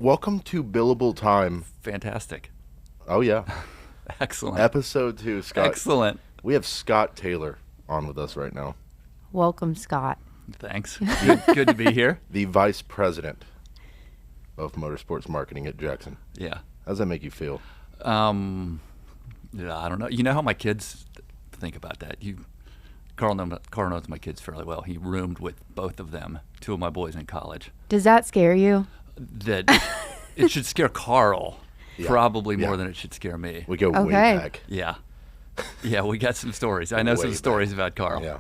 welcome to Billable Time. Fantastic. Oh, yeah. Excellent. Episode 2, Scott. Excellent. We have Scott Taylor on with us right now. Welcome, Scott. Thanks. Good to be here. The Vice President of Motorsports Marketing at Jackson. Yeah. How does that make you feel? Yeah, I don't know. You know how my kids think about that? Carl knows my kids fairly well. He roomed with both of them, two of my boys in college. Does that scare you? That it should scare Carl probably more than it should scare me. We go way back. Yeah. Yeah, we got some stories. I know some stories about Carl. Yeah.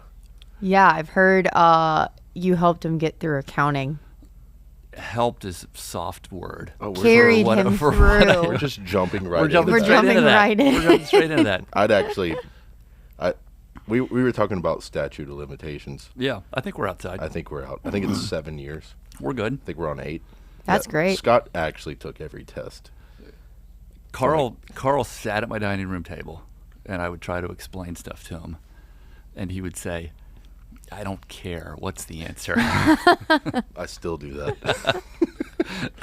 Yeah, I've heard you helped him get through accounting. Helped is a soft word. Oh, Carried him through. We're just jumping right into that. We're jumping straight into that. I'd actually... We were talking about statute of limitations. Yeah, I think we're outside. I think we're out. I think it's 7 years. We're good. I think we're on 8. That's great. Scott actually took every test. Carl sat at my dining room table, and I would try to explain stuff to him, and he would say, "I don't care. What's the answer?" I still do that.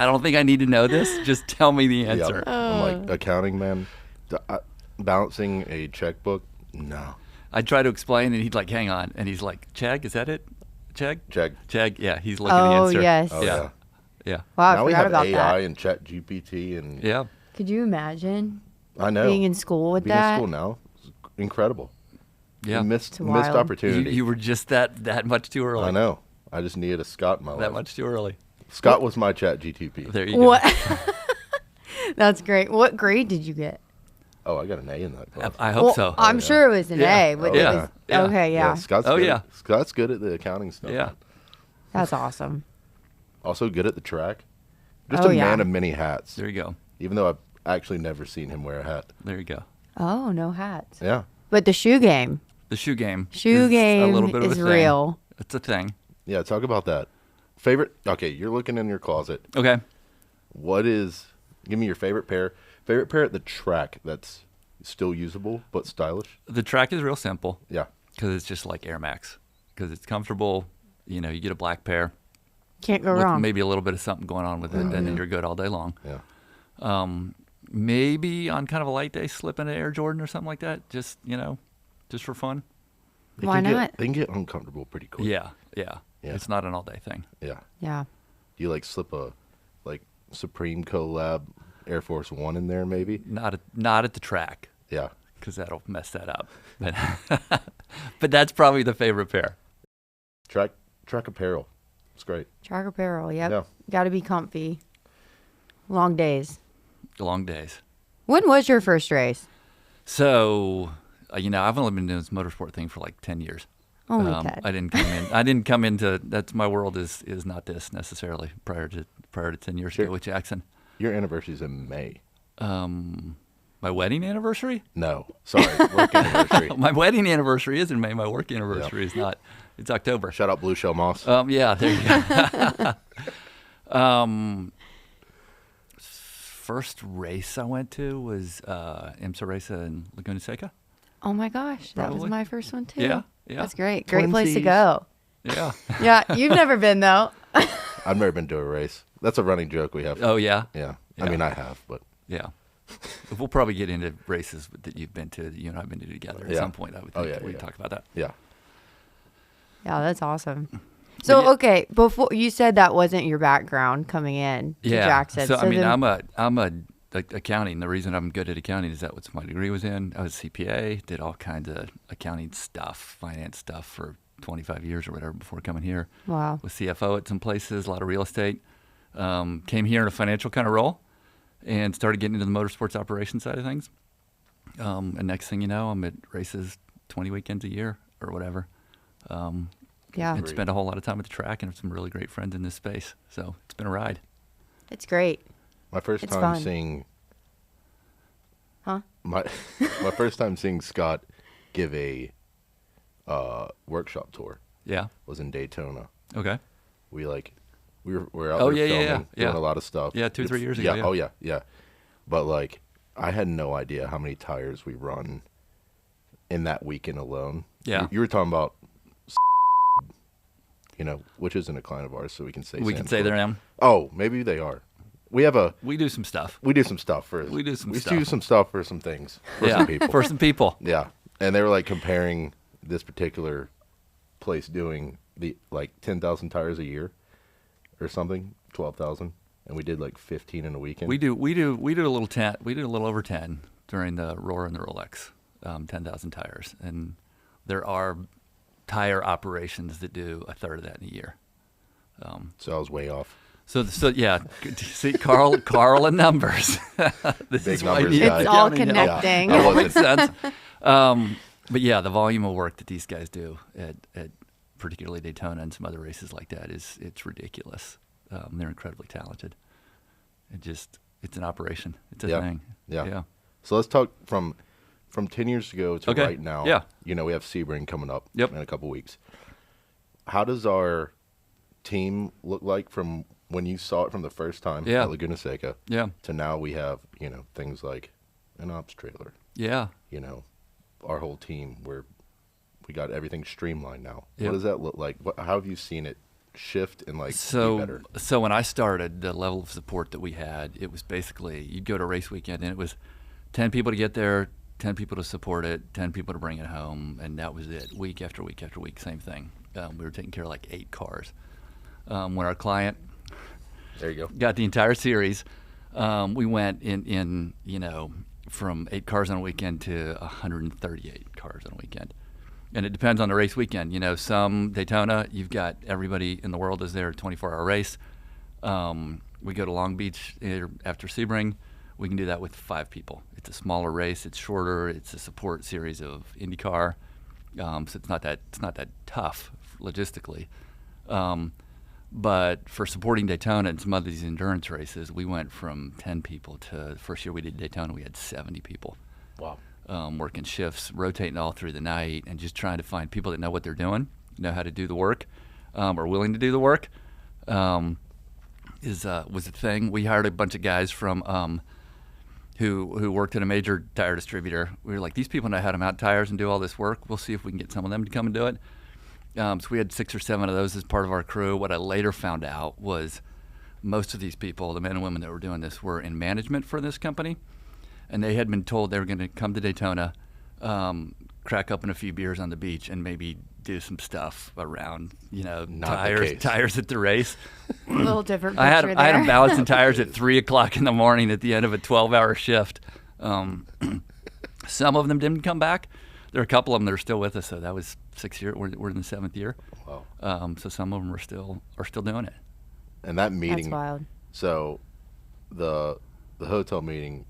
I don't think I need to know this. Just tell me the answer. Yep. I'm like, accounting, man. Balancing a checkbook? No. I'd try to explain, and he'd like, hang on. And he's like, Chegg, is that it? Chegg? Chegg. Yeah, he's looking at the answer. Yes. Oh, Yeah. Yeah. Wow, now I we forgot have about AI that. and Chat GPT and Yeah. Could you imagine I know being in school with being that? in school now is incredible. Yeah. Missed wild. opportunity. You were just that much too early. I know. I just needed a Scott in my That life. much too early. Scott was my Chat GTP. There you go. What? That's great. What grade did you get? Oh, I got an A in that class. I hope so. I'm sure it was an A, but Yeah. it was Yeah. okay. Yeah, Scott's Oh, good. yeah. Scott's good at the accounting stuff. Yeah. that's awesome. Also good at the track. Just Oh, a yeah. man of many hats. There you go. Even though I've actually never seen him wear a hat. There you go. Oh, no hats. Yeah. But the shoe game. The shoe game. Shoe is game a little bit of is a thing. real. It's a thing. Yeah, talk about that. Favorite? Okay, you're looking in your closet. Okay. Give me your favorite pair. Favorite pair at the track that's still usable but stylish? The track is real simple Yeah. because it's just like Air Max because it's comfortable. You know, you get a black pair Can't go with wrong. maybe a little bit of something going on with it, and then you're good all day long. Yeah. Maybe on kind of a light day, slip into Air Jordan or something like that. Just, just for fun. Why not? They can get uncomfortable pretty quick. Yeah. Yeah. It's not an all day thing. Yeah. Yeah. Do you slip a Supreme collab Air Force One in there maybe? Not at the track Yeah. because that'll mess that up. But, but that's probably the favorite pair. Track apparel. It's great. Track apparel. Yep. Yeah. Got to be comfy. Long days. Long days. When was your first race? So, I've only been doing this motorsport thing for like 10 years. Only 10. I didn't come into that's my world is not this necessarily prior to 10 years ago with Jackson. Your anniversary's in May. My wedding anniversary? No. Sorry. Work anniversary. My wedding anniversary is in May. My work anniversary is not. It's October. Shout out Blue Shell Moss. Yeah, there you go. First race I went to was IMSA race in Laguna Seca. Oh my gosh, that was Probably. my first one too. Yeah. That's great. Great place to Twinsies. go. Yeah. Yeah, you've never been though. I've never been to a race. That's a running joke we have. Oh yeah. Yeah. Yeah. I mean, I have, but Yeah. We'll probably get into races that you've been to, that you and I've been to together at Yeah. some point. I would Oh, think yeah, we yeah. talk about that. yeah. Yeah, that's awesome. So yeah. okay, before you said that wasn't your background coming in to Jackson. So I mean, then- I'm a accounting. The reason I'm good at accounting is that what my degree was in. I was CPA, did all kinds of accounting stuff, finance stuff for 25 years or whatever before coming here. Wow. Was CFO at some places, a lot of real estate. Came here in a financial kind of role and started getting into the motorsports operation side of things. And next thing you know, I'm at races 20 weekends a year or whatever. Yeah, And spent a whole lot of time at the track and have some really great friends in this space. So it's been a ride. it's great. My first It's time fun. seeing Huh? my first time seeing Scott give a workshop tour Yeah. was in Daytona. Okay. We were out Oh, there yeah, yeah, filming, yeah. doing a lot of stuff. Yeah, 2-3 years ago, yeah. Oh yeah. But I had no idea how many tires we run in that weekend alone. Yeah. You were talking about, which isn't a client of ours, so we can say. We can Sam's say Club. their name. Oh, maybe they are. we have a We do some stuff. we do some stuff for We do some we stuff. do some stuff for some things for Yeah, some people. for some people. Yeah, and they were like comparing this particular place doing the like 10,000 tires a year or something, 12,000, and we did like 15 in a weekend. We do a little 10. We do a little over 10 during the Roar and the Rolex, 10,000 tires, and there are tire operations that do a third of that in a year. So I was way off. So yeah, see, Carl and numbers. This Big is why numbers you need guy. It's all accounting. connecting. Yeah, I It wasn't. makes sense. But yeah, the volume of work that these guys do at particularly Daytona and some other races like that it's ridiculous. They're incredibly talented. It's an operation. It's a Yeah. thing. Yeah. So let's talk from 10 years ago to Okay. right now. Yeah. You know, we have Sebring coming up Yep. in a couple weeks. How does our team look like from when you saw it from the first time Yeah. at Laguna Seca Yeah. to now we have, you know, things like an ops trailer, Yeah. you know, our whole team where we got everything streamlined now. Yep. What does that look like? How have you seen it shift and like be So better? when I started, the level of support that we had, it was basically you'd go to a race weekend and it was 10 people to get there, 10 people to support it, 10 people to bring it home, and that was it. Week after week after week, same thing. We were taking care of like 8 cars. When our client There you go. got the entire series, we went in from 8 cars on a weekend to 138 cars on a weekend. And it depends on the race weekend. You know, some Daytona, you've got everybody in the world is there, 24-hour race. We go to Long Beach after Sebring. We can do that with 5 people. It's a smaller race. It's shorter. It's a support series of IndyCar. So it's not that tough logistically. But for supporting Daytona and some of these endurance races, we went from 10 people to the first year we did Daytona, we had 70 people. Wow. Working shifts, rotating all through the night, and just trying to find people that know what they're doing, know how to do the work, are willing to do the work. Was a thing. We hired a bunch of guys from who worked at a major tire distributor. We were like, these people know how to mount tires and do all this work. We'll see if we can get some of them to come and do it. So we had 6 or 7 of those as part of our crew. What I later found out was most of these people, the men and women that were doing this, were in management for this company. And they had been told they were going to come to Daytona, crack open a few beers on the beach, and maybe do some stuff around, Not the case. tires at the race. A little different I picture had there. them balancing tires at 3 o'clock in the morning at the end of a 12-hour shift. Some of them didn't come back. There are a couple of them that are still with us. So that was 6 years. We're in the 7th year. Wow. So some of them are still doing it. And that meeting. That's wild. So the hotel meeting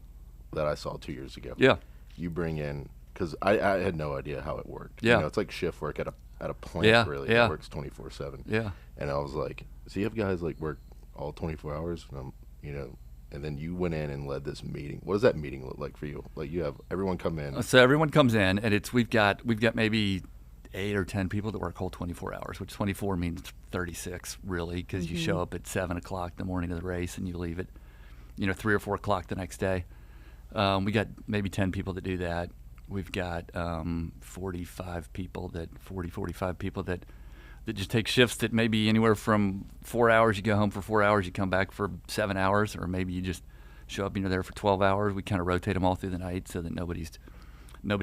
that I saw 2 years ago. Yeah. You bring in, because I had no idea how it worked. Yeah. You know, it's like shift work at a plant, Yeah, really. yeah. It works 24/7. Yeah. And I was like, so you have guys like work all 24 hours? And and then you went in and led this meeting. What does that meeting look like for you? Like you have everyone come in. So everyone comes in, and we've got maybe 8 or 10 people that work whole 24 hours, which 24 means 36 really, because you show up at 7 o'clock the morning of the race and you leave at 3 or 4 o'clock the next day. We got maybe 10 people that do that. We've got 45 people that just take shifts that maybe anywhere from 4 hours. You go home for 4 hours, you come back for 7 hours, or maybe you just show up, there for 12 hours. We kind of rotate them all through the night so that nobody's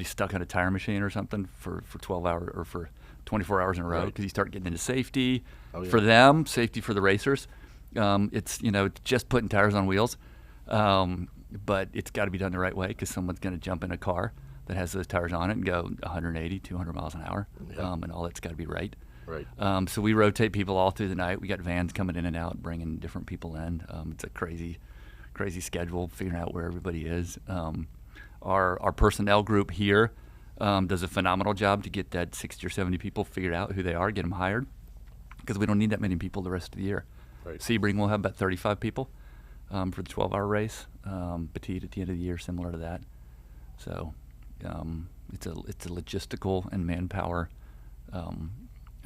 stuck on a tire machine or something for 12 hours or for 24 hours in a row, because you start getting into safety for them, safety for the racers. It's just putting tires on wheels, but it's got to be done the right way, because someone's going to jump in a car that has those tires on it and go 180, 200 miles an hour, and all that's got to be right. Right. So we rotate people all through the night. We got vans coming in and out, bringing different people in. It's a crazy schedule, figuring out where everybody is. Our personnel group here does a phenomenal job to get that 60 or 70 people figured out who they are, get them hired, because we don't need that many people the rest of the year. Right. Sebring will have about 35 people for the 12-hour race. Petite at the end of the year, similar to that. So it's a logistical and manpower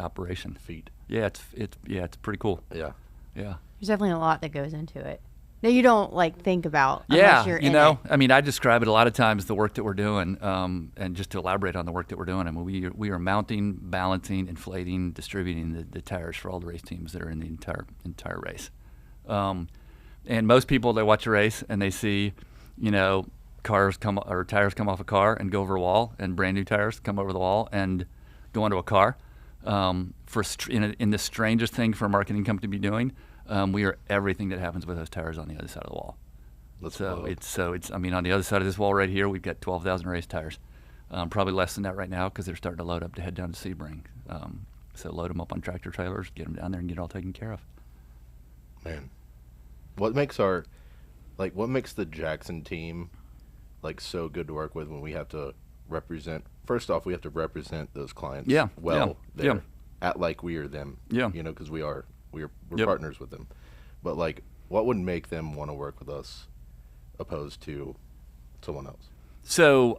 operation. Feet. Yeah, it's pretty cool. Yeah. Yeah. There's definitely a lot that goes into it that you don't think about Yeah, unless you're in it. I mean, I describe it a lot of times, the work that we're doing, and just to elaborate on the work that we're doing. I mean, we are mounting, balancing, inflating, distributing the tires for all the race teams that are in the entire race. And And most people, they watch a race and they see, tires come off a car and go over a wall, and brand new tires come over the wall and go onto a car. In the strangest thing for a marketing company to be doing, we are everything that happens with those tires on the other side of the wall. On the other side of this wall right here, we've got 12,000 race tires. Probably less than that right now because they're starting to load up to head down to Sebring. So load them up on tractor trailers, get them down there, and get it all taken care of. Man, what makes the Jackson team so good to work with when we have to represent? First off, we have to represent those clients at like we are them. Yeah. Because we're partners with them. But what would make them want to work with us opposed to someone else? So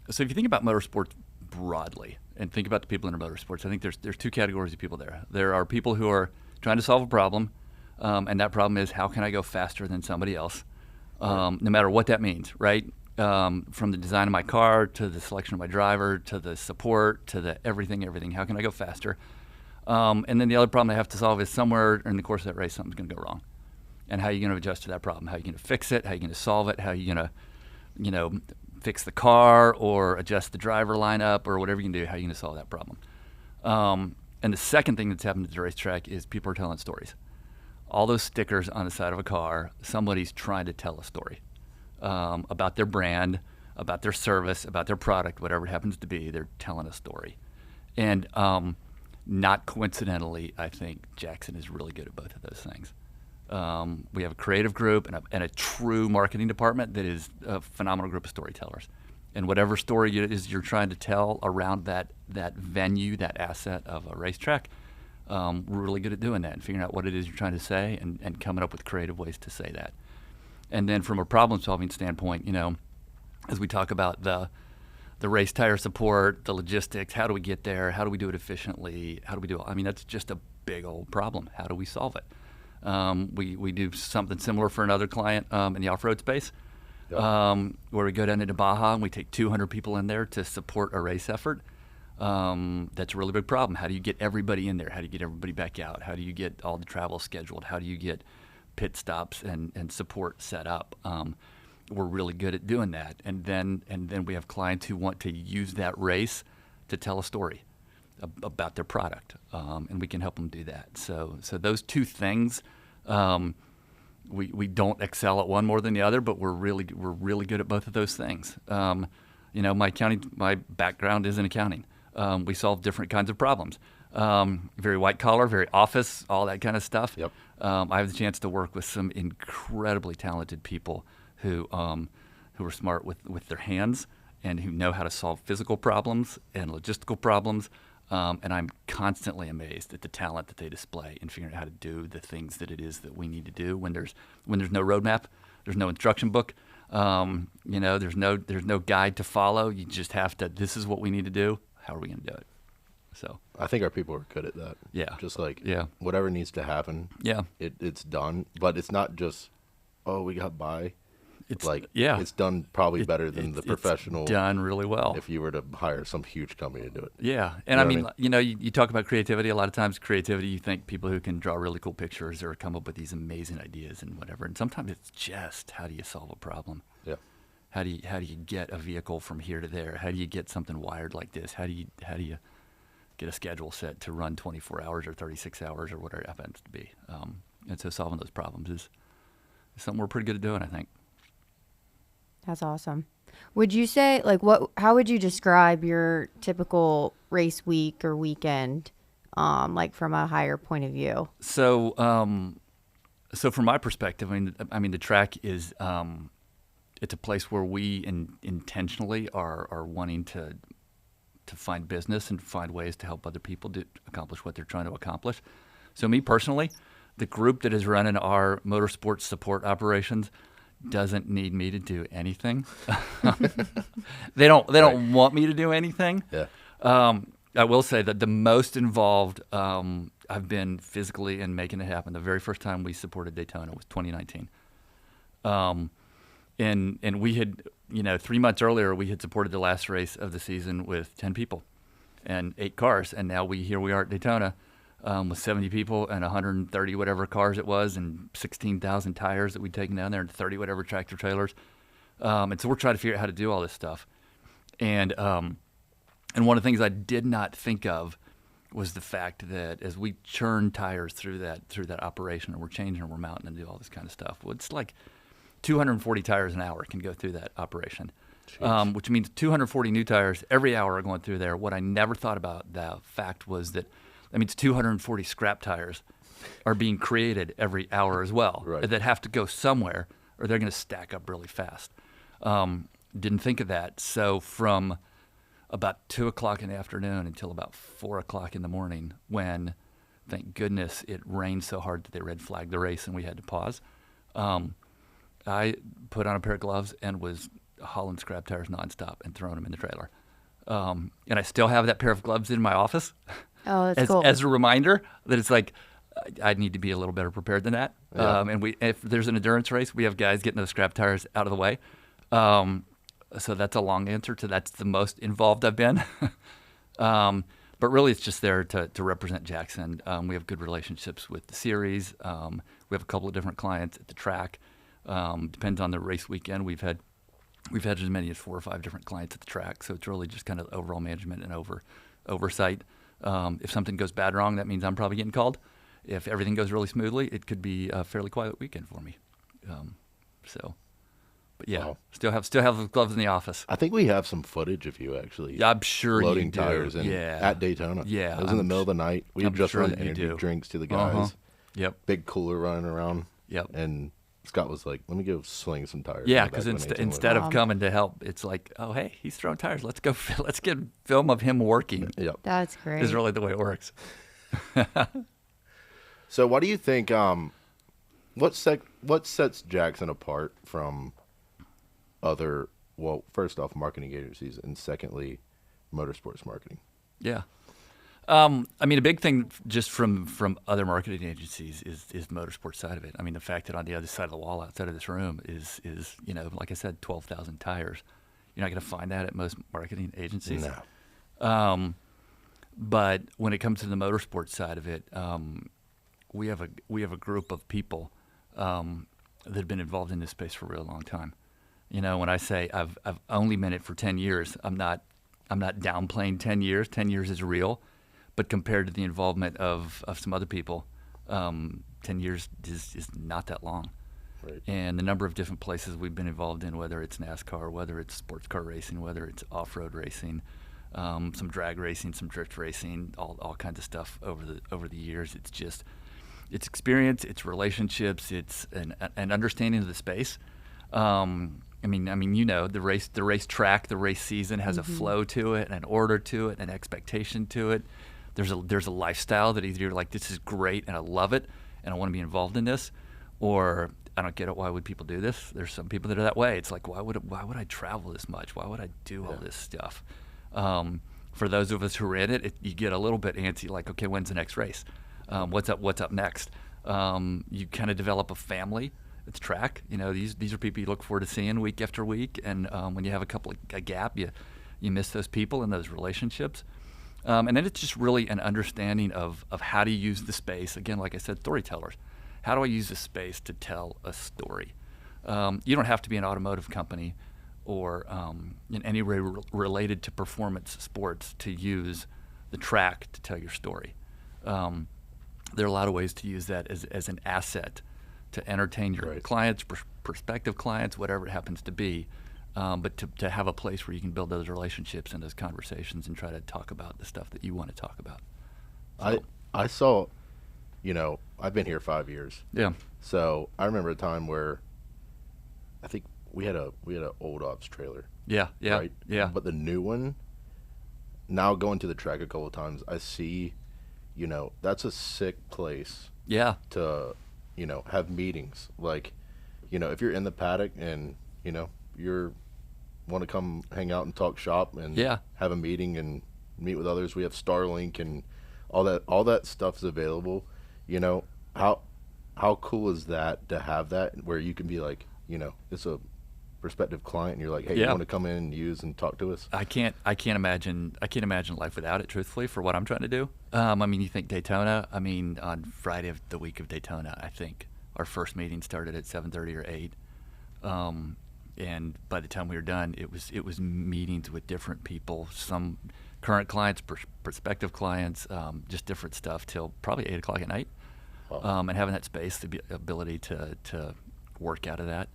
if you think about motorsports broadly and think about the people in motorsports, I think there's two categories of people there. There are people who are trying to solve a problem, and that problem is, how can I go faster than somebody else, no matter what that means, right? From the design of my car to the selection of my driver to the support to the everything. How can I go faster? And then the other problem I have to solve is somewhere in the course of that race something's going to go wrong. And how are you going to adjust to that problem? How are you going to fix it? How are you going to solve it? How are you going to, fix the car or adjust the driver lineup or whatever you can do? How are you going to solve that problem? And the second thing that's happened at the racetrack is people are telling stories. All those stickers on the side of a car, somebody's trying to tell a story about their brand, about their service, about their product, whatever it happens to be. They're telling a story. And not coincidentally, I think Jackson is really good at both of those things. We have a creative group and a true marketing department that is a phenomenal group of storytellers. And whatever story it is you're trying to tell around that venue, that asset of a racetrack, we're really good at doing that and figuring out what it is you're trying to say and coming up with creative ways to say that. And then from a problem-solving standpoint, as we talk about the race tire support, the logistics, how do we get there? How do we do it efficiently? How do we do it? That's just a big old problem. How do we solve it? We do something similar for another client in the off-road space, where we go down into Baja and we take 200 people in there to support a race effort. That's a really big problem. How do you get everybody in there? How do you get everybody back out? How do you get all the travel scheduled? How do you get pit stops and support set up? We're really good at doing that. And then we have clients who want to use that race to tell a story about their product, and we can help them do that. So those two things, we don't excel at one more than the other, but we're really good at both of those things. My background is in accounting. We solve different kinds of problems. Very white collar, very office, all that kind of stuff. Yep. I have the chance to work with some incredibly talented people who are smart with their hands and who know how to solve physical problems and logistical problems. And I'm constantly amazed at the talent that they display in figuring out how to do the things that it is that we need to do when there's no roadmap, there's no instruction book, there's no guide to follow. You just have to. This is what we need to do. How are we going to do it? So I think our people are good at that. Yeah. Just whatever needs to happen. Yeah. It's done, but it's not just, we got by. It's it's done probably better than the professional. It's done really well. If you were to hire some huge company to do it. Yeah, and you talk about creativity. A lot of times, creativity, you think people who can draw really cool pictures or come up with these amazing ideas and whatever. And sometimes it's just, how do you solve a problem? Yeah. How do you get a vehicle from here to there? How do you get something wired like this? How do you get a schedule set to run 24 hours or 36 hours or whatever it happens to be? And so solving those problems is something we're pretty good at doing, I think. That's awesome. Would you say, how would you describe your typical race week or weekend, from a higher point of view? So from my perspective, the track is, it's a place where we intentionally are wanting to find business and find ways to help other people accomplish what they're trying to accomplish. So me personally, the group that is running our motorsports support operations doesn't need me to do anything. They don't want me to do anything. Yeah. I will say that the most involved I've been physically in making it happen. The very first time we supported Daytona was 2019. And we had, 3 months earlier, we had supported the last race of the season with 10 people and 8 cars. And now here we are at Daytona with 70 people and 130 whatever cars it was, and 16,000 tires that we'd taken down there, and 30 whatever tractor trailers. And so we're trying to figure out how to do all this stuff. And one of the things I did not think of was the fact that as we churn tires through that operation, and we're changing and we're mounting and do all this kind of stuff, well, it's like 240 tires an hour can go through that operation, which means 240 new tires every hour are going through there. What I never thought about the fact was that means 240 scrap tires are being created every hour as well, right, that have to go somewhere or they're going to stack up really fast. Didn't think of that. So from about 2 o'clock in the afternoon until about 4 o'clock in the morning, when, thank goodness, it rained so hard that they red flagged the race and we had to pause, I put on a pair of gloves and was hauling scrap tires nonstop and throwing them in the trailer. And I still have that pair of gloves in my office. Oh, that's cool. As a reminder that it's like, I need to be a little better prepared than that. Yeah. And if there's an endurance race, we have guys getting those scrap tires out of the way. So that's a long answer to that's the most involved I've been. But really, it's just there to represent Jackson. We have good relationships with the series. We have a couple of different clients at the track. Depends on the race weekend. We've had as many as 4 or 5 different clients at the track. So it's really just kind of overall management and oversight. If something goes bad wrong, that means I'm probably getting called. If everything goes really smoothly, it could be a fairly quiet weekend for me. But yeah, Wow. still have the gloves in the office. I think we have some footage of you actually. Yeah, I'm sure loading you do. tires at Daytona. Yeah, it was in the middle of the night. We had I'm just sure run that you energy do. drinks to the guys. Yep. Big cooler running around. Yep. And Scott was like, "Let me go sling some tires." Yeah, in the back because of an 18 instead wheeler. of coming to help, it's like, oh hey, he's throwing tires. Let's go. Let's get film of him working. Yep. That's great. Is really the way it works. So, what do you think? What sets Jackson apart from other? Well, first off, marketing agencies, and secondly, motorsports marketing. Yeah. I mean, a big thing just from other marketing agencies is the motorsports side of it. I mean, the fact that on the other side of the wall, outside of this room, is like I said, 12,000 tires. You're not going to find that at most marketing agencies. No. But when it comes to the motorsports side of it, we have a group of people that have been involved in this space for a real long time. When I say I've only been in it for 10 years, I'm not downplaying 10 years. 10 years is real, but compared to the involvement of some other people, 10 years is not that long. Right. And the number of different places we've been involved in, whether it's NASCAR, whether it's sports car racing, whether it's off-road racing, some drag racing, some drift racing, all kinds of stuff over the years. It's experience, it's relationships, it's an understanding of the space. I mean, the race track, the race season has a flow to it, and an order to it, an expectation to it. There's a lifestyle that either you're like, this is great and I love it and I want to be involved in this, or I don't get it. Why would people do this? There's some people that are that way. It's like, why would I travel this much? Why would I do all this stuff? For those of us who are in it, you get a little bit antsy, like, okay, when's the next race? What's up next? You kind of develop a family. It's track. These are people you look forward to seeing week after week, and when you have a gap, you miss those people and those relationships. And then it's just really an understanding of how to use the space. Again, like I said, storytellers. How do I use the space to tell a story? You don't have to be an automotive company or in any way related to performance sports to use the track to tell your story. There are a lot of ways to use that as an asset to entertain your clients, prospective clients, whatever it happens to be, but to have a place where you can build those relationships and those conversations and try to talk about the stuff that you want to talk about. So, I saw, I've been here 5 years. Yeah. So I remember a time where I think we had a old ops trailer. Yeah. Right? Yeah. But the new one, now going to the track a couple of times, I see, that's a sick place. Yeah. To, have meetings. Like, if you're in the paddock and, you're want to come hang out and talk shop and have a meeting and meet with others, we have Starlink and all that stuff's available. How cool is that to have that where you can be like, it's a prospective client and you're like, hey, you want to come in and use and talk to us? I can't imagine life without it, truthfully, for what I'm trying to do. I mean, you think Daytona, I mean, on Friday of the week of Daytona, I think our first meeting started at 7:30 or 8. And by the time we were done, it was meetings with different people, some current clients, prospective clients, just different stuff till probably 8 o'clock at night. Wow. And having that space, the ability to work out of that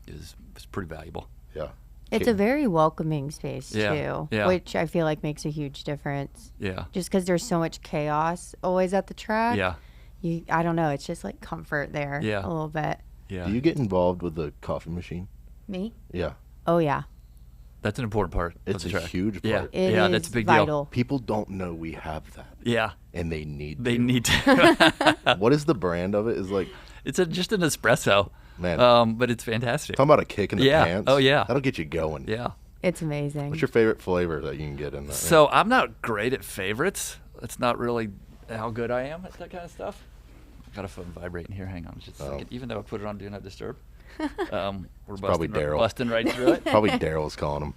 is pretty valuable. Yeah. It's a very welcoming space too, Yeah. which I feel like makes a huge difference. Yeah. Just because there's so much chaos always at the track. Yeah. I don't know. It's just like comfort there a little bit. Yeah. Do you get involved with the coffee machine? Me? Yeah. Oh, yeah. That's an important part It's of the a track. huge Yeah. part. It Yeah, is that's a big vital. deal. People don't know we have that. Yeah. And they need They to. need to. What is the brand of it? Is like, It's just an espresso. man, But it's fantastic. talking about a kick in the Yeah. pants. Oh, yeah. That'll get you going. Yeah. It's amazing. What's your favorite flavor that you can get in that? So I'm not great at favorites. That's not really how good I am at that kind of stuff. Got a phone vibrating here. Hang on just a second. Even though I put it on Do Not Disturb. We're probably Daryl. busting right through it. Probably Daryl's calling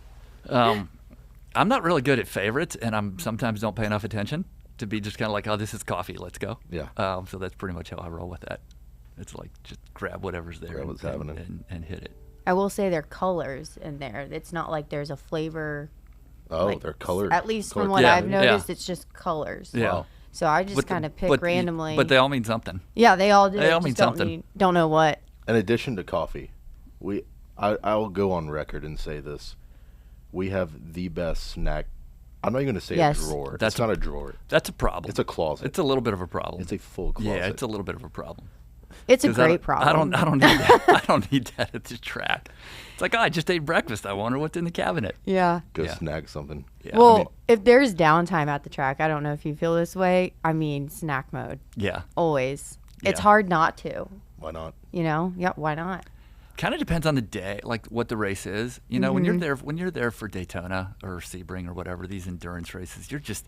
him. I'm not really good at favorites, and I'm sometimes don't pay enough attention to be just kind of like, oh, this is coffee, let's go. Yeah. So that's pretty much how I roll with that. It's like just grab whatever's there Grab what's happening. and hit it. I will say there are colors in there. It's not like there's a flavor. Oh, like, they're colored. At least from colored what Yeah, I've noticed, yeah. it's just colors. Yeah. Wow. So I just kind of pick randomly. But they all mean something. yeah, they all do. they all just mean don't something. Don't know what. In addition to coffee, I will go on record and say this. We have the best snack. I'm not even going to say Yes. a drawer. That's It's not a drawer. That's a problem. It's a closet. It's a little bit of a problem. It's a full closet. Yeah, it's a little bit of a problem. It's a 'Cause great problem. I don't need that. I don't need that at the track. It's like, oh, I just ate breakfast. I wonder what's in the cabinet. Yeah. Go Yeah. snag something. Yeah. Well, I mean, if there's downtime at the track, I don't know if you feel this way. I mean, snack mode. yeah. Always. It's Yeah. hard not to. Why not? You know? Yep. Why not? Kind of depends on the day, like what the race is. You know, when you're there for Daytona or Sebring or whatever, these endurance races, you're just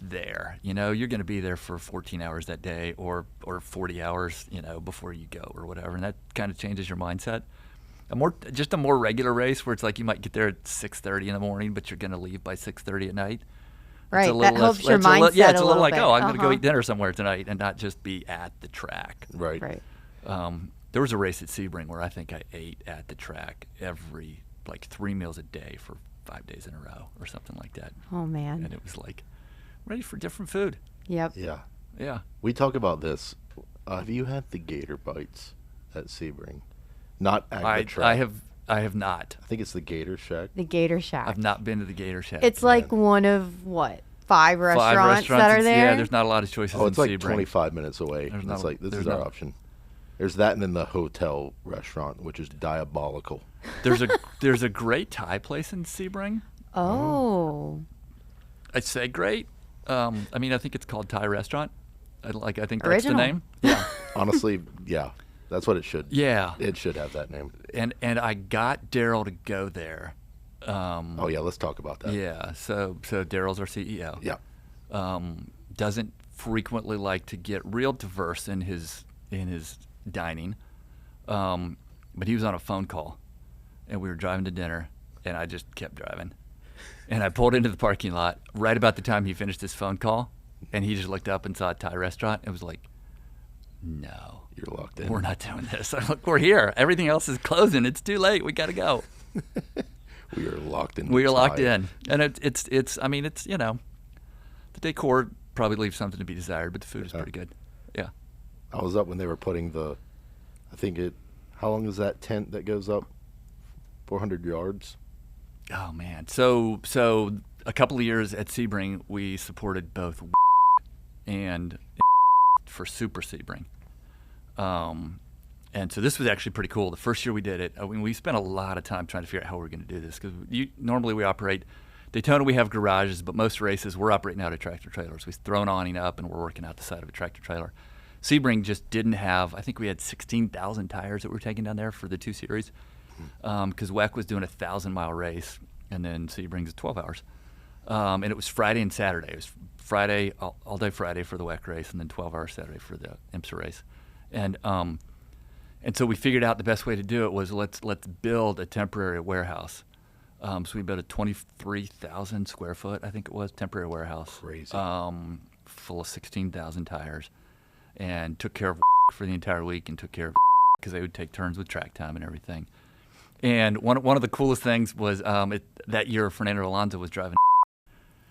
there. You know, you're going to be there for 14 hours that day or 40 hours, you know, before you go or whatever, and that kind of changes your mindset. A more regular race where it's like you might get there at 6:30 in the morning, but you're going to leave by 6:30 at night. Right. It's a That little helps your it's a mindset yeah, it's a a little little like, bit. oh, I'm going to go Uh-huh. eat dinner somewhere tonight and not just be at the track. Right. Right. There was a race at Sebring where I think I ate at the track every, like 3 meals a day for 5 days in a row or something like that. Oh, man. And it was like, ready for different food. Yep. Yeah. Yeah. We talk about this. Have you had the gator bites at Sebring? Not at the track. I have not. I think it's the Gator Shack. The Gator Shack. I've not been to the Gator Shack. It's like one of what? 5 restaurants that are It's- there? Yeah, there's not a lot of choices Oh, in it's like Sebring. 25 minutes away. There's And not it's a- like, this there's is our not- option. There's that and then the hotel restaurant, which is diabolical. There's a great Thai place in Sebring. Oh. I'd say great. I mean, I think it's called Thai Restaurant. I think that's Original. the name. Yeah. Honestly, yeah. That's what it should. Yeah. It should have that name. And I got Daryl to go there. Oh, yeah. Let's talk about that. Yeah. So Daryl's our CEO. Yeah. Doesn't frequently like to get real diverse in his dining, but he was on a phone call, and we were driving to dinner, and I just kept driving, and I pulled into the parking lot right about the time he finished his phone call, and he just looked up and saw a Thai restaurant and was like, "No, You're locked in. we're not doing this. I'm like, we're here. Everything else is closing. It's too late. We got to go." We are locked in. We are locked Thai. in, and it's. I mean, it's the decor probably leaves something to be desired, but the food is pretty good. Yeah. I was up when they were putting how long is that tent that goes up? 400 yards? Oh man. So a couple of years at Sebring, we supported both and for Super Sebring. And so this was actually pretty cool. The first year we did it, I mean, we spent a lot of time trying to figure out how we're going to do this because normally we operate Daytona. We have garages, but most races we're operating out of tractor trailers. We throw an awning up and we're working out the side of a tractor trailer. Sebring just didn't have. I think we had 16,000 tires that we were taking down there for the 2 series, because WEC was doing a 1,000-mile race, and then Sebring's 12 hours, and it was Friday and Saturday. It was Friday all day Friday for the WEC race, and then 12 hours Saturday for the IMSA race, and And so we figured out the best way to do it was let's build a temporary warehouse. So we built a 23,000 square foot, I think it was, temporary warehouse. Crazy. Full of 16,000 tires, and took care of for the entire week, and took care of because they would take turns with track time and everything. And one of the coolest things was that year Fernando Alonso was driving.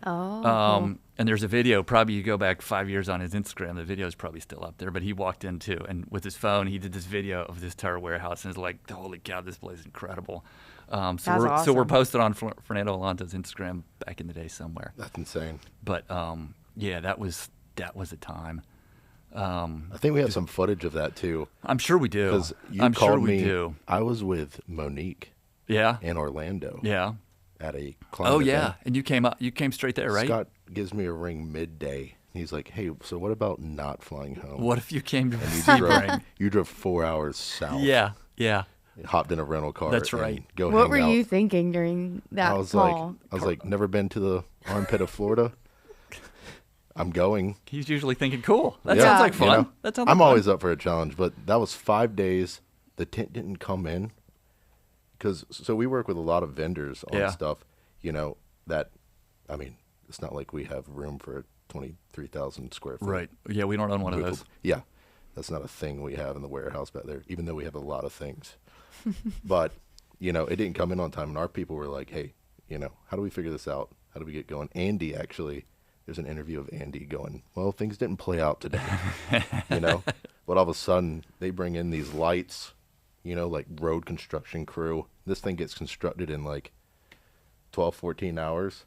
Oh. Cool. And there's a video, probably you go back 5 years on his Instagram, the video is probably still up there, but he walked in too, and with his phone, he did this video of this tire warehouse, and it's like, holy cow, this place is incredible. So we're posted on Fernando Alonso's Instagram back in the day somewhere. That's insane. But yeah, that was a time. I think we have some footage of that too. I'm sure we do. Because I'm called sure we me. do. I was with Monique. Yeah. In Orlando. Yeah. At a client Oh yeah, event. and you came straight there, right? Scott gives me a ring midday. He's like, "Hey, so what about not flying home? What if you came to You Sebring? you drove 4 hours south. Yeah. Hopped in a rental car. That's and right. Go What hang were out. you thinking during that I was call? like, never been to the armpit of Florida. I'm going. He's usually thinking, cool. That Yeah. sounds like You fun. know, That sounds like I'm fun. always up for a challenge, but that was 5 days. The tent didn't come in so we work with a lot of vendors on Yeah. stuff. I mean, it's not like we have room for a 23,000 square foot. Right. Yeah, we don't own one of those. Yeah, that's not a thing we have in the warehouse back there, even though we have a lot of things. But, it didn't come in on time, and our people were like, hey, how do we figure this out? How do we get going? Andy, actually, there's an interview of Andy going, well, things didn't play out today, But all of a sudden, they bring in these lights, like road construction crew. This thing gets constructed in like 12, 14 hours.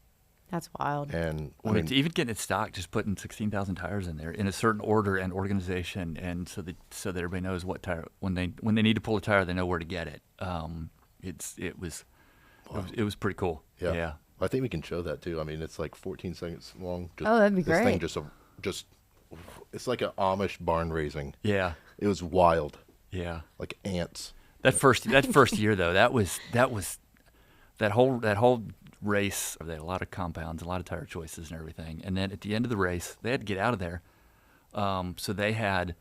That's wild. And To even get it stocked, just putting 16,000 tires in there in a certain order and organization, and so that everybody knows what tire when they need to pull a tire, they know where to get it. It was pretty cool. Yeah. I think we can show that too. I mean, it's like 14 seconds long. That'd be this great. Thing just it's like an Amish barn raising. Yeah. It was wild. Yeah. Like ants. That first year though, that whole race. They had a lot of compounds, a lot of tire choices and everything. And then at the end of the race, they had to get out of there. So they had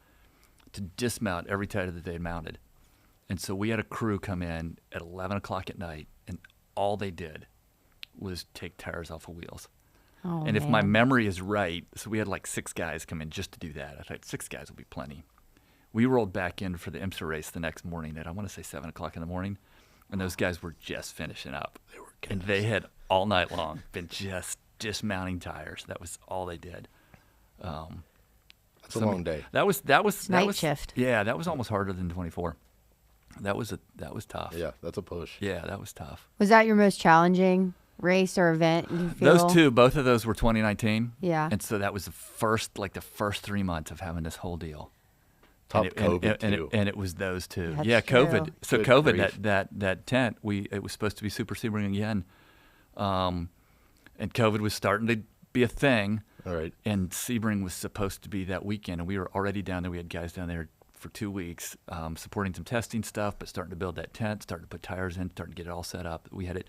to dismount every tire that they had mounted. And so we had a crew come in at 11 o'clock at night, and all they did was take tires off of wheels. Oh, And if my man. memory is right, so we had like 6 guys come in just to do that. I thought 6 guys will be plenty. We rolled back in for the IMSA race the next morning at, I want to say 7 o'clock in the morning, and those guys were just finishing up. And they had all night long been just dismounting tires. That was all they did. That's a long day. That was Night shift. Yeah, that was almost harder than 24. That was tough. Yeah, that's a push. Yeah, that was tough. Was that your most challenging race or event? You feel? Those two, both of those were 2019. Yeah. And so that was the first 3 months of having this whole deal. Top and COVID too. And it was those two. That's yeah, true. COVID. So Good COVID, grief. that tent, it was supposed to be Super Sebring again. And COVID was starting to be a thing. All right. And Sebring was supposed to be that weekend, and we were already down there. We had guys down there for 2 weeks, supporting some testing stuff, but starting to build that tent, starting to put tires in, starting to get it all set up. We had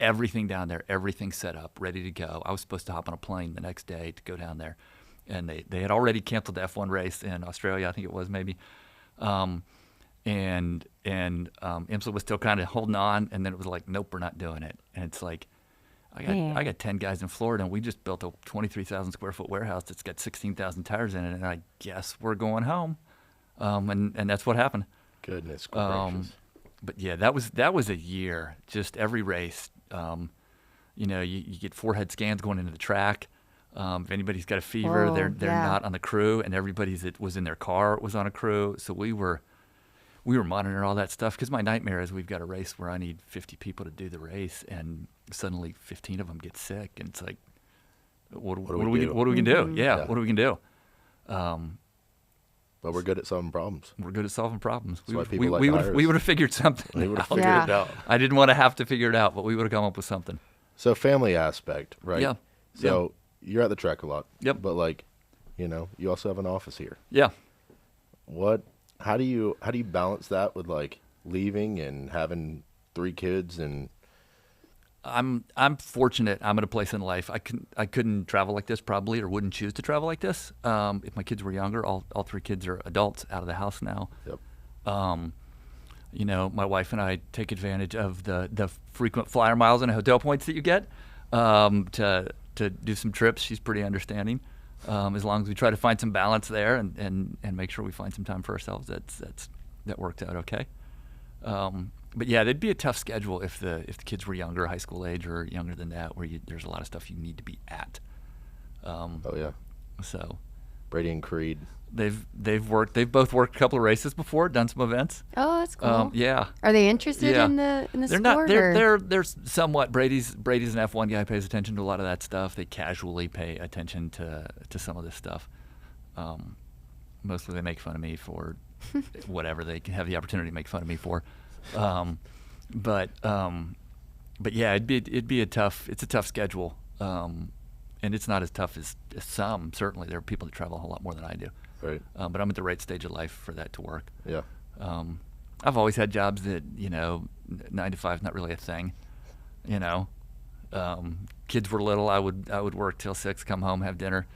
everything down there, everything set up, ready to go. I was supposed to hop on a plane the next day to go down there, and they had already canceled the F1 race in Australia, I think it was maybe, and IMSA was still kind of holding on, and then it was like, nope, we're not doing it. And it's like, I got 10 guys in Florida, and we just built a 23,000 square foot warehouse that's got 16,000 tires in it, and I guess we're going home. And that's what happened. Goodness gracious. But yeah, that was a year. Just every race, you get forehead scans going into the track. If anybody's got a fever, Oh, they're yeah. not on the crew, and everybody that was in their car was on a crew. So we were monitoring all that stuff, because my nightmare is we've got a race where I need 50 people to do the race, and suddenly 15 of them get sick, and it's like, what are we gonna do? Yeah, Yeah. what are we gonna do? But we're good at solving problems. We're good at solving problems. That's why people like to hire us. We would have figured something We would have out. figured Yeah. it out. I didn't want to have to figure it out, but we would have come up with something. So family aspect, right? Yeah. So you're at the track a lot. Yep. But you also have an office here. Yeah. How do you balance that with leaving and having 3 kids and I'm fortunate. I'm at a place in life I couldn't travel like this probably, or wouldn't choose to travel like this if my kids were younger. All 3 kids are adults out of the house now. Yep. My wife and I take advantage of the frequent flyer miles and hotel points that you get to do some trips. She's pretty understanding. As long as we try to find some balance there and make sure we find some time for ourselves, that worked out okay. But yeah, it'd be a tough schedule if the kids were younger, high school age or younger than that, where there's a lot of stuff you need to be at. Oh yeah. So Brady and Creed. They've both worked a couple of races before, done some events. Oh, that's cool. Yeah. Are they interested in the sport? They're somewhat. Brady's an F1 guy, pays attention to a lot of that stuff. They casually pay attention to some of this stuff. Mostly they make fun of me for whatever they can have the opportunity to make fun of me for. But yeah, it'd be a tough schedule. And it's not as tough as some. Certainly, there are people that travel a whole lot more than I do. Right. But I'm at the right stage of life for that to work. Yeah. I've always had jobs that 9 to 5 is not really a thing. Kids were little, I would work till 6, come home, have dinner,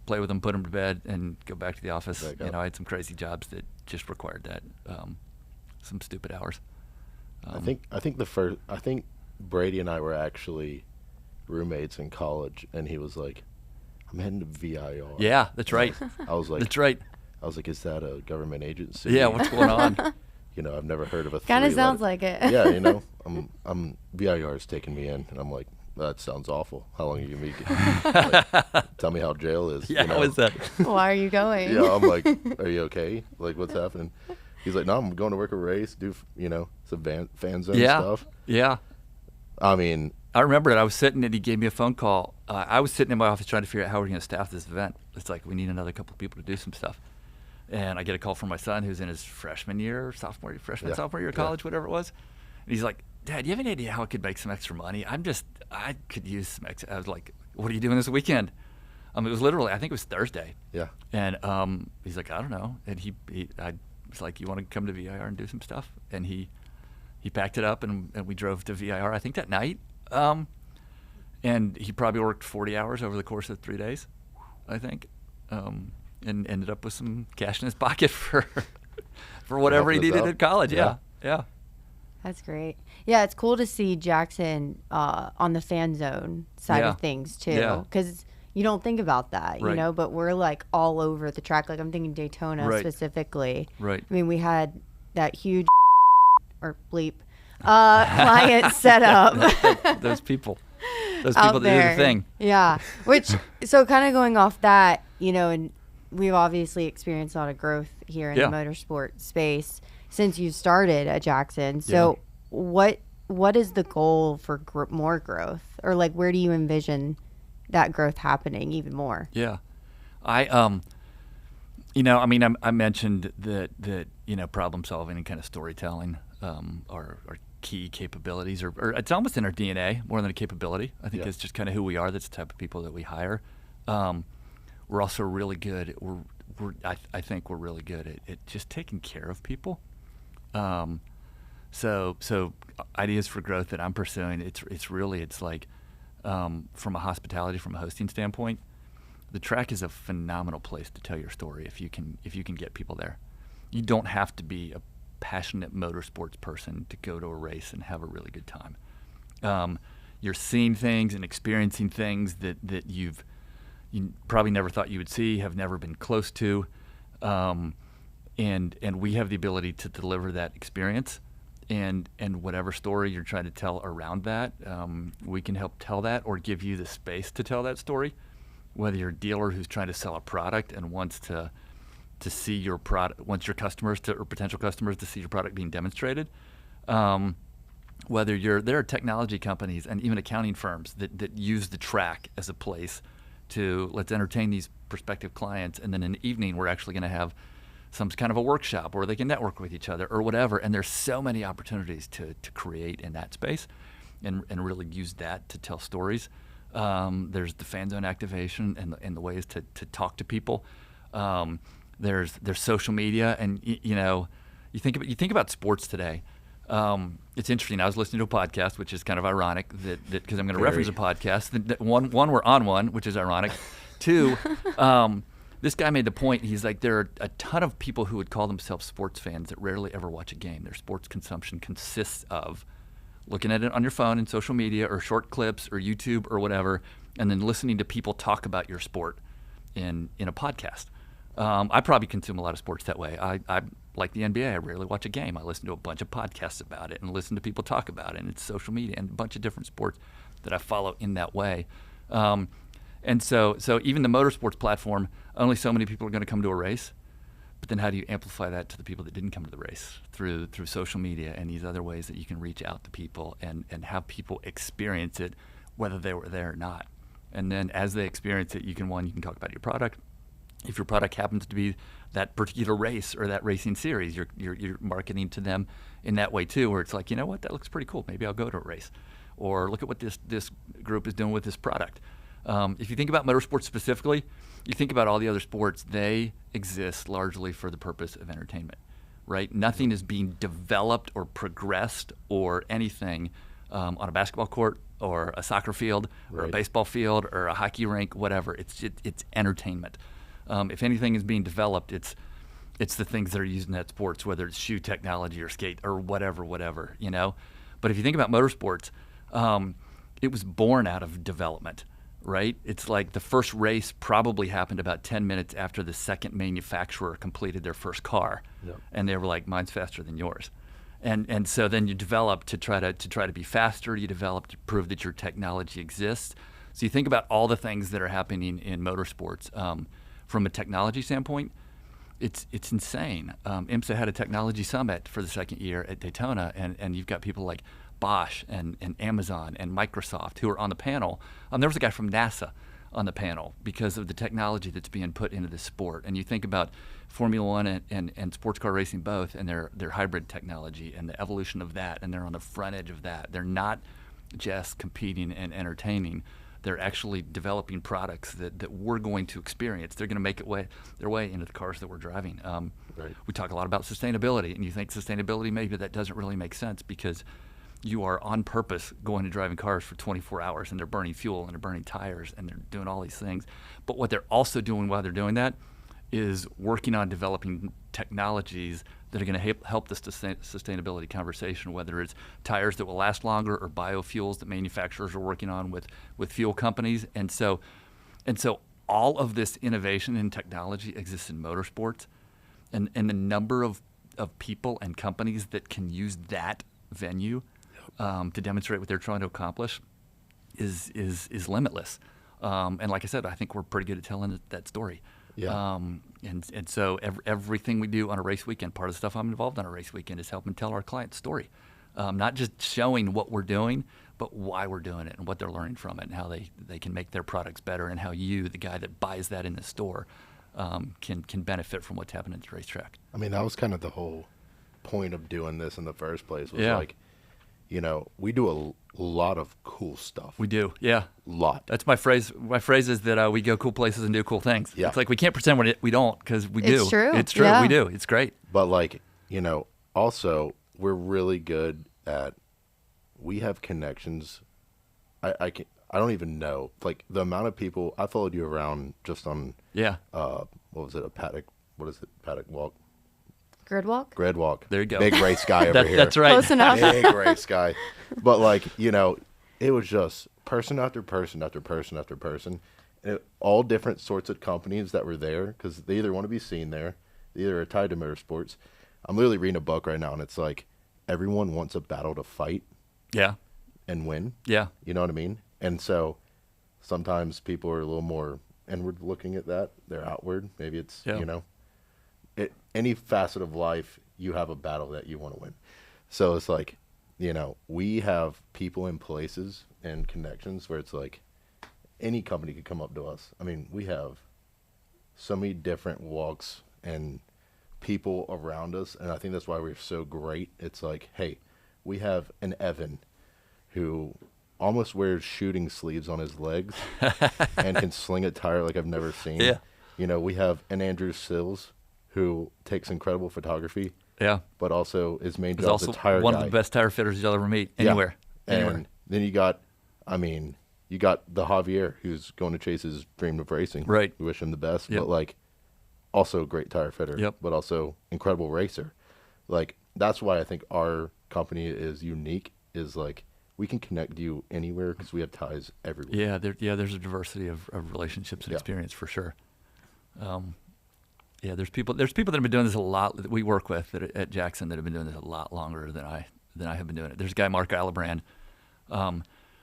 play with them, put them to bed, and go back to the office. I had some crazy jobs that just required that, some stupid hours. I think Brady and I were actually roommates in college, and he was like, I'm heading to VIR. Yeah, that's right. I was like, that's right. I was like, is that a government agency? Yeah, what's going on? I've never heard of a kind of sounds like it. Yeah, I'm VIR is taking me in, and I'm like, that sounds awful. How long are you going to be? Tell me how jail is. Yeah, how is that? Why are you going? Yeah, I'm like, are you okay? Like, what's happening? He's like, no, I'm going to work a race, do some fan zone stuff. Yeah. I mean, I remember it. I was sitting and he gave me a phone call. I was sitting in my office trying to figure out how we're going to staff this event. It's like, we need another couple of people to do some stuff. And I get a call from my son who's in his sophomore year of college, whatever it was. And he's like, Dad, you have any idea how I could make some extra money? I could use some extra. I was like, what are you doing this weekend? It was literally, I think it was Thursday. Yeah. And he's like, I don't know. And I was like, you want to come to VIR and do some stuff? And he packed it up and we drove to VIR, I think that night. And he probably worked 40 hours over the course of 3 days, I think, and ended up with some cash in his pocket for whatever he needed at college. Yeah. That's great. Yeah, it's cool to see Jackson on the fan zone side of things too, because you don't think about that, but we're like all over the track. Like I'm thinking Daytona specifically. Right. I mean, we had that huge or bleep client set up. Those people that do the thing. Yeah. So kind of going off that, and we've obviously experienced a lot of growth here in the motorsport space since you started at Jackson. So what is the goal for more growth, or like where do you envision that growth happening even more? Yeah. I mentioned that problem solving and kind of storytelling are key capabilities, or it's almost in our DNA more than a capability. I think it's just kind of who we are. That's the type of people that we hire. We're also really good. I think we're really good at just taking care of people. So ideas for growth that I'm pursuing, it's like from a hospitality, from a hosting standpoint, the track is a phenomenal place to tell your story if you can get people there. You don't have to be a passionate motorsports person to go to a race and have a really good time. You're seeing things and experiencing things that you probably never thought you would see, have never been close to, and we have the ability to deliver that experience, and whatever story you're trying to tell around that, we can help tell that or give you the space to tell that story. Whether you're a dealer who's trying to sell a product and wants to see your product, wants your customers or potential customers to see your product being demonstrated. Whether there are technology companies and even accounting firms that use the track as a place to let's entertain these prospective clients, and then in the evening we're actually going to have some kind of a workshop where they can network with each other or whatever. And there's so many opportunities to create in that space and really use that to tell stories. There's the fan zone activation and the ways to talk to people. There's social media, and you think about sports today. It's interesting. I was listening to a podcast, which is kind of ironic that because I'm going to reference a podcast. One, we're on one, which is ironic. Two, this guy made the point. He's like, there are a ton of people who would call themselves sports fans that rarely ever watch a game. Their sports consumption consists of looking at it on your phone and social media or short clips or YouTube or whatever, and then listening to people talk about your sport in a podcast. I probably consume a lot of sports that way. I like the NBA. I rarely watch a game. I listen to a bunch of podcasts about it and listen to people talk about it. And it's social media and a bunch of different sports that I follow in that way. And so even the motorsports platform, only so many people are going to come to a race. But then how do you amplify that to the people that didn't come to the race through social media and these other ways that you can reach out to people and have people experience it, whether they were there or not. And then as they experience it, you can talk about your product. If your product happens to be that particular race or that racing series, you're marketing to them in that way too, where it's like, you know what, that looks pretty cool. Maybe I'll go to a race. Or look at what this group is doing with this product. If you think about motorsports specifically, you think about all the other sports, they exist largely for the purpose of entertainment, right? Nothing is being developed or progressed or anything on a basketball court or a soccer field or a baseball field or a hockey rink, whatever. It's entertainment. If anything is being developed, it's the things that are used in that sports, whether it's shoe technology or skate or whatever, you know? But if you think about motorsports, it was born out of development, right? It's like the first race probably happened about 10 minutes after the second manufacturer completed their first car. Yep. And they were like, mine's faster than yours. And so then you develop to try to be faster, you develop to prove that your technology exists. So you think about all the things that are happening in motorsports. From a technology standpoint, it's insane. IMSA had a technology summit for the second year at Daytona, and you've got people like Bosch and Amazon and Microsoft who are on the panel. There was a guy from NASA on the panel because of the technology that's being put into this sport. And you think about Formula One and sports car racing both and their hybrid technology and the evolution of that, and they're on the front edge of that. They're not just competing and entertaining. They're actually developing products that we're going to experience. They're going to make their way into the cars that we're driving. We talk a lot about sustainability, and you think sustainability, maybe that doesn't really make sense because you are on purpose going and driving cars for 24 hours, and they're burning fuel, and they're burning tires, and they're doing all these things. But what they're also doing while they're doing that is working on developing technologies that are going to help the sustainability conversation, whether it's tires that will last longer or biofuels that manufacturers are working on with fuel companies. And so all of this innovation and technology exists in motorsports, and the number of people and companies that can use that venue to demonstrate what they're trying to accomplish is limitless. And like I said, I think we're pretty good at telling that story. Yeah. And so everything we do on a race weekend, part of the stuff I'm involved on a race weekend is helping tell our client's story. Not just showing what we're doing, but why we're doing it and what they're learning from it and how they can make their products better and how you, the guy that buys that in the store, can benefit from what's happening at the racetrack. I mean, that was kind of the whole point of doing this in the first place was like, you know, we do a lot of cool stuff. We do, yeah. Lot. That's my phrase. My phrase is that we go cool places and do cool things. Yeah. It's like we can't pretend we don't because we do. It's true. It's true. Yeah. We do. It's great. But like, you know, also we're really good at, we have connections. I don't even know, like the amount of people, I followed you around just on, what was it, Paddock Walk? Grid walk. There you go. Big race guy over here. That's right. Close enough. Big race guy. But like, you know, it was just person after person after person after person. And all different sorts of companies that were there because they either want to be seen there, they either are tied to motorsports. I'm literally reading a book right now, and it's like everyone wants a battle to fight. Yeah. And win. Yeah. You know what I mean? And so sometimes people are a little more inward looking at that. They're outward. Maybe it's, you know. Any facet of life, you have a battle that you want to win. So it's like, you know, we have people in places and connections where it's like any company could come up to us. I mean, we have so many different walks and people around us, and I think that's why we're so great. It's like, hey, we have an Evan who almost wears shooting sleeves on his legs and can sling a tire like I've never seen. Yeah. You know, we have an Andrew Sills who takes incredible photography. Yeah. But also is main job as a tire guy. One of the best tire fitters you'll ever meet anywhere. Yeah. And then you got the Javier who's going to chase his dream of racing. Right. We wish him the best. Yep. But like also a great tire fitter, Yep. but also incredible racer. Like, that's why I think our company is unique, is like we can connect you anywhere because we have ties everywhere. There's a diversity of relationships and experience for sure. There's people that have been doing this a lot that we work with at Jackson that have been doing this a lot longer than I have been doing it. There's a guy, Mark Alibrand.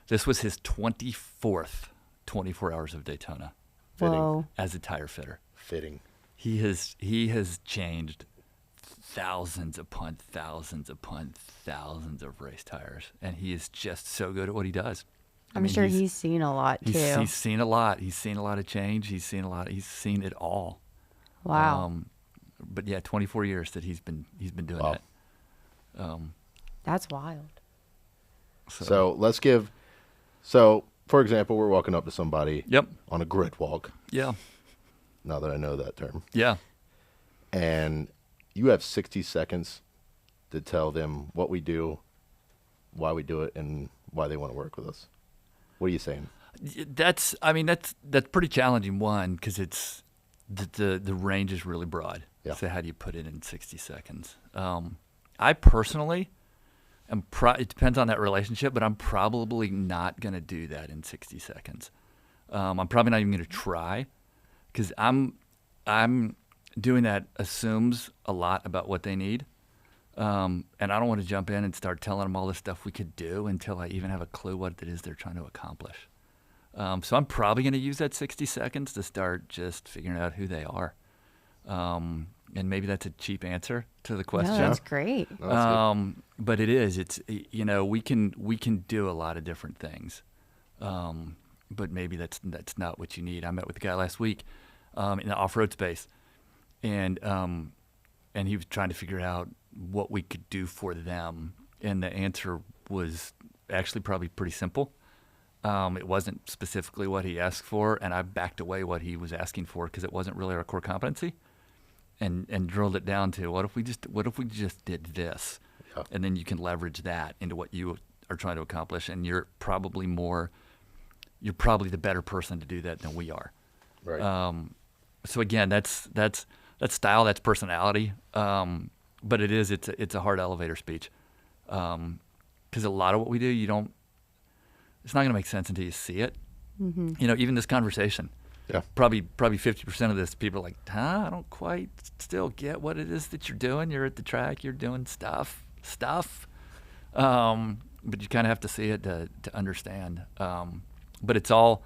This was his 24th 24 hours of Daytona Whoa. as a tire fitter. Fitting. He has changed thousands upon thousands upon thousands of race tires, and he is just so good at what he does. I'm sure he's seen a lot too. He's seen a lot. He's seen a lot of change. He's seen it all. Wow. But yeah, 24 years that he's been doing that. That's wild. So let's give. So, for example, we're walking up to somebody. Yep. On a grid walk. Yeah. Now that I know that term. Yeah. And you have 60 seconds to tell them what we do, why we do it, and why they want to work with us. What are you saying? That's pretty challenging, one, because it's the range is really broad. Yeah. So how do you put it in 60 seconds? I personally it depends on that relationship, but I'm probably not going to do that in 60 seconds. I'm probably not even going to try, because I'm doing that assumes a lot about what they need. And I don't want to jump in and start telling them all the stuff we could do until I even have a clue what it is they're trying to accomplish. So I'm probably going to use that 60 seconds to start just figuring out who they are. And maybe that's a cheap answer to the question. No, that's great. But it is. It's, we can do a lot of different things. But maybe that's not what you need. I met with a guy last week in the off-road space, and he was trying to figure out what we could do for them, and the answer was actually probably pretty simple. It wasn't specifically what he asked for, and I backed away what he was asking for because it wasn't really our core competency, and drilled it down to what if we just did this, and then you can leverage that into what you are trying to accomplish, and you're probably the better person to do that than we are. Right. So again, that's style, that's personality. But it's a hard elevator speech. 'Cause a lot of what we do, it's not going to make sense until you see it. Mm-hmm. Even this conversation. Yeah. Probably 50% of this, people are like, I don't quite still get what it is that you're doing. You're at the track, you're doing stuff. But you kind of have to see it to understand. But it's all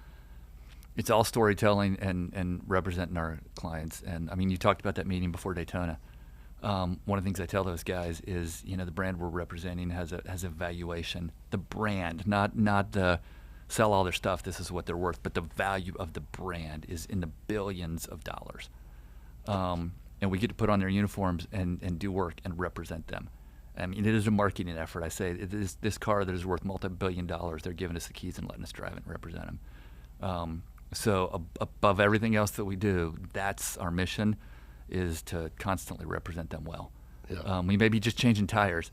storytelling and representing our clients. And I mean, you talked about that meeting before Daytona. One of the things I tell those guys is, the brand we're representing has a valuation. The brand, not the sell all their stuff, this is what they're worth, but the value of the brand is in the billions of dollars. And we get to put on their uniforms and do work and represent them. I mean, it is a marketing effort. I say this car that is worth multi-billion dollars, they're giving us the keys and letting us drive it and represent them. So above everything else that we do, that's our mission, is to constantly represent them well. Yeah. We may be just changing tires,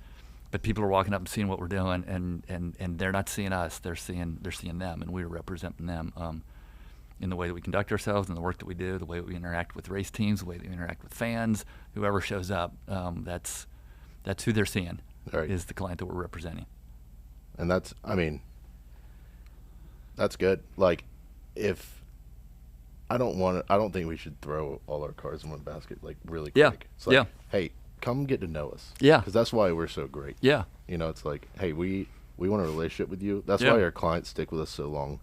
but people are walking up and seeing what we're doing, and they're not seeing us. They're seeing them, and we're representing them in the way that we conduct ourselves, and the work that we do, the way that we interact with race teams, the way that we interact with fans, whoever shows up. That's who they're seeing, right, is the client that we're representing. And that's good. Like, I don't think we should throw all our cards in one basket, like, really quick. Yeah. It's like, hey, come get to know us. Yeah. Because that's why we're so great. Yeah. It's like, hey, we want a relationship with you. That's why our clients stick with us so long.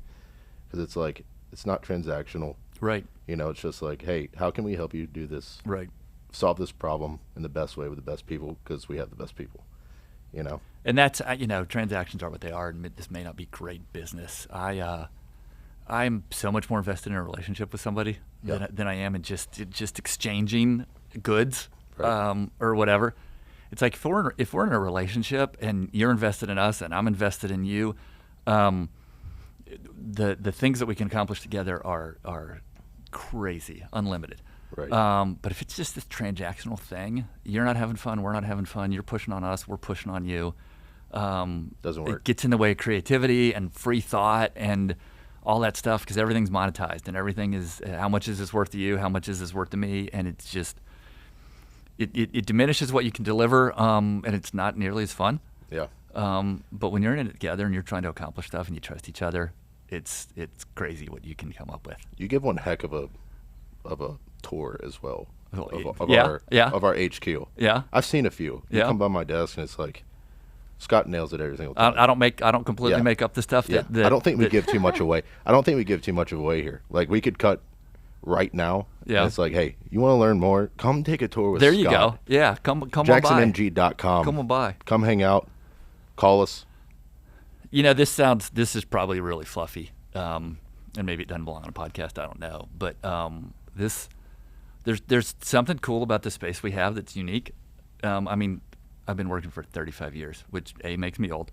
Because it's like, it's not transactional. Right. It's just like, hey, how can we help you do this? Right. Solve this problem in the best way with the best people, because we have the best people. And that's, transactions are what they are, and this may not be great business. I'm so much more invested in a relationship with somebody than I am in just exchanging goods, right, or whatever. It's like if we're in a relationship and you're invested in us and I'm invested in you, the things that we can accomplish together are crazy, unlimited. Right. But if it's just this transactional thing, you're not having fun, we're not having fun, you're pushing on us, we're pushing on you. Doesn't work. It gets in the way of creativity and free thought, and all that stuff, because everything's monetized and everything is, how much is this worth to you? How much is this worth to me? And it's just, it diminishes what you can deliver, and it's not nearly as fun. Yeah. But when you're in it together and you're trying to accomplish stuff and you trust each other, it's crazy what you can come up with. You give one heck of a tour as well of our HQ. Yeah. I've seen a few. You come by my desk and it's like Scott nails it every single time. I don't completely make up the stuff that I don't think we give too much away. I don't think we give too much away here. Like, we could cut right now. Yeah. And it's like, hey, you want to learn more? Come take a tour with There Scott. you go. Yeah. Come on by. JacksonMG.com. Come on by. Come hang out. Call us. This is probably really fluffy, and maybe it doesn't belong on a podcast. I don't know, but there's something cool about the space we have that's unique. I mean, I've been working for 35 years, which A, makes me old,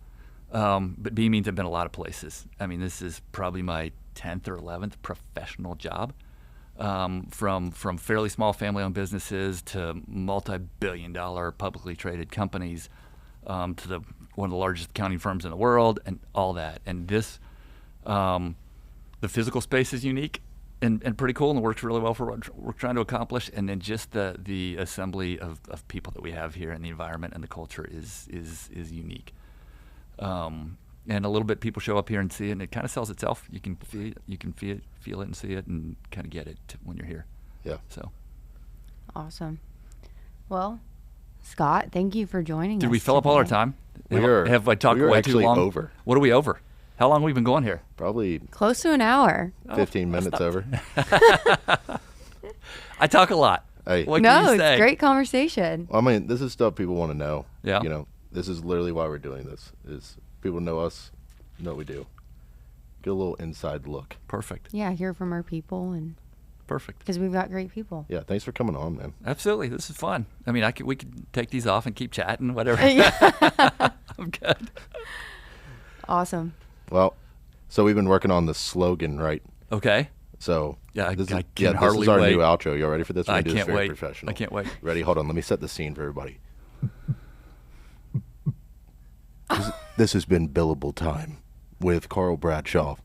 but B, means I've been a lot of places. I mean, this is probably my 10th or 11th professional job, from fairly small family-owned businesses to multi-billion-dollar publicly traded companies, to one of the largest accounting firms in the world, and all that. And this, the physical space is unique and pretty cool, and it works really well for what we're trying to accomplish. And then just the assembly of people that we have here, and the environment and the culture is unique. And a little bit, people show up here and see it, and it kind of sells itself. You can feel it, and see it, and kind of get it when you're here. Yeah. So. Awesome. Well, Scott, thank you for joining us. Did we fill up all our time? Have I talked way too long? Over. What are we over? How long have we been going here? Probably close to an hour. 15 minutes over. I talk a lot. Hey. What can you It's say? great conversation. I mean, this is stuff people want to know. Yeah. You know, this is literally why we're doing this. Is people know us, know what we do. Get a little inside look. Perfect. Yeah, hear from our people, and Perfect. because we've got great people. Yeah, thanks for coming on, man. Absolutely. This is fun. I mean, we could take these off and keep chatting, whatever. I'm good. Awesome. Well, so we've been working on the slogan, right? Okay. So this this hardly is our wait. new outro. You all ready for this? We're I gonna do can't this very wait. Professional. I can't wait. Ready? Hold on. Let me set the scene for everybody. This has been Billable Time with Carl Bradshaw,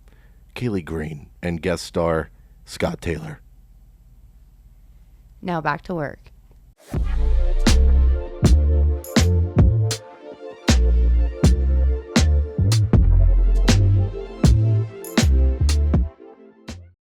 Kaylie Green, and guest star Scott Taylor. Now back to work.